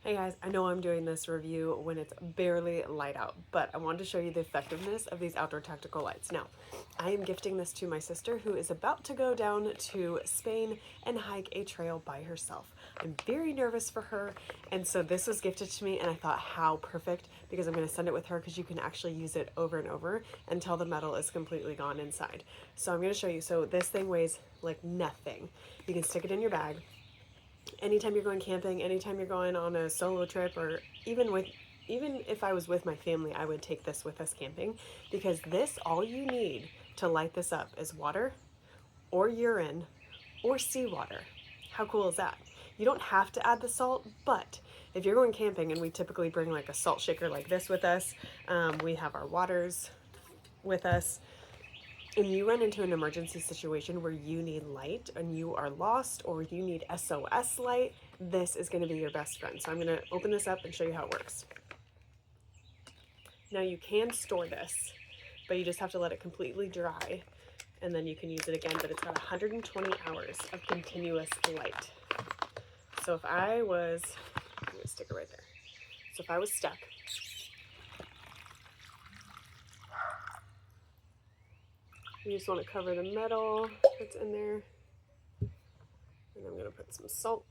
Hey guys, I know I'm doing this review when it's barely light out, but I wanted to show you the effectiveness of these outdoor tactical lights. Now, I am gifting this to my sister who is about to go down to Spain and hike a trail by herself. I'm very nervous for her, and so this was gifted to me, and I thought how perfect, because I'm going to send it with her because you can actually use it over and over until the metal is completely gone inside. So I'm going to show you. So this thing weighs like nothing. You can stick it in your bag. Anytime you're going camping, anytime you're going on a solo trip, or even if I was with my family, I would take this with us camping, because this, all you need to light this up is water or urine or seawater. How cool is that? You don't have to add the salt, but if you're going camping, and we typically bring like a salt shaker like this with us, we have our waters with us, and you run into an emergency situation where you need light and you are lost, or you need SOS light, this is going to be your best friend. So I'm going to open this up and show you how it works. Now you can store this, but you just have to let it completely dry, and then you can use it again, but it's got 120 hours of continuous light. So if I was, I'm going to stick it right there. So if I was stuck, you just want to cover the metal that's in there. And I'm going to put some salt.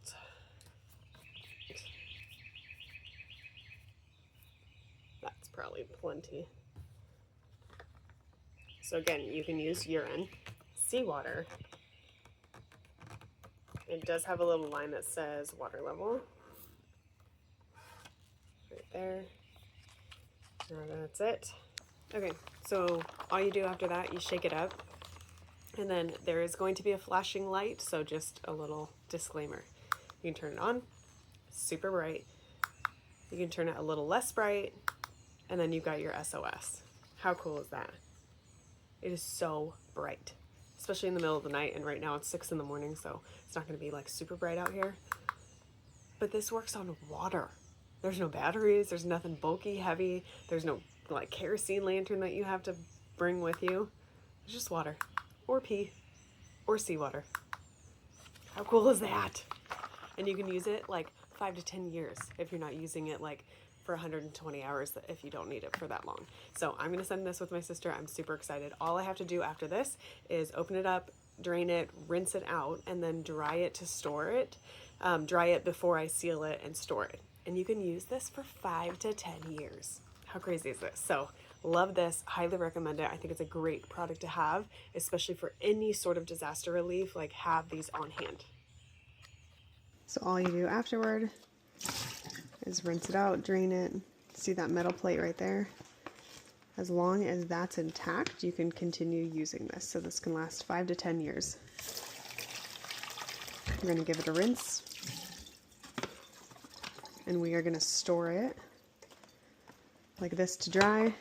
That's probably plenty. So again, you can use urine, seawater. It does have a little line that says water level. Right there. Now that's it. Okay, so all you do after that, you shake it up, and then there is going to be a flashing light, so just a little disclaimer. You can turn it on, super bright. You can turn it a little less bright, and then you've got your SOS. How cool is that? It is so bright, especially in the middle of the night, and right now it's 6 in the morning, so it's not going to be like super bright out here. But this works on water. There's no batteries, there's nothing bulky, heavy, there's no like kerosene lantern that you have to bring with you. It's just water, or pee, or seawater. How cool is that? And you can use it like 5 to 10 years if you're not using it like for 120 hours, if you don't need it for that long. So I'm gonna send this with my sister. I'm super excited. All I have to do after this is open it up, drain it, rinse it out, and then dry it to store it. Dry it before I seal it and store it. And you can use this for 5 to 10 years. How crazy is this? So love this, highly recommend it. I think it's a great product to have, especially for any sort of disaster relief, like have these on hand. So all you do afterward is rinse it out, drain it. See that metal plate right there? As long as that's intact, you can continue using this. So this can last 5 to 10 years. We're gonna give it a rinse, and we are gonna store it like this to dry,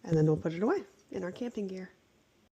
and then we'll put it away in our camping gear.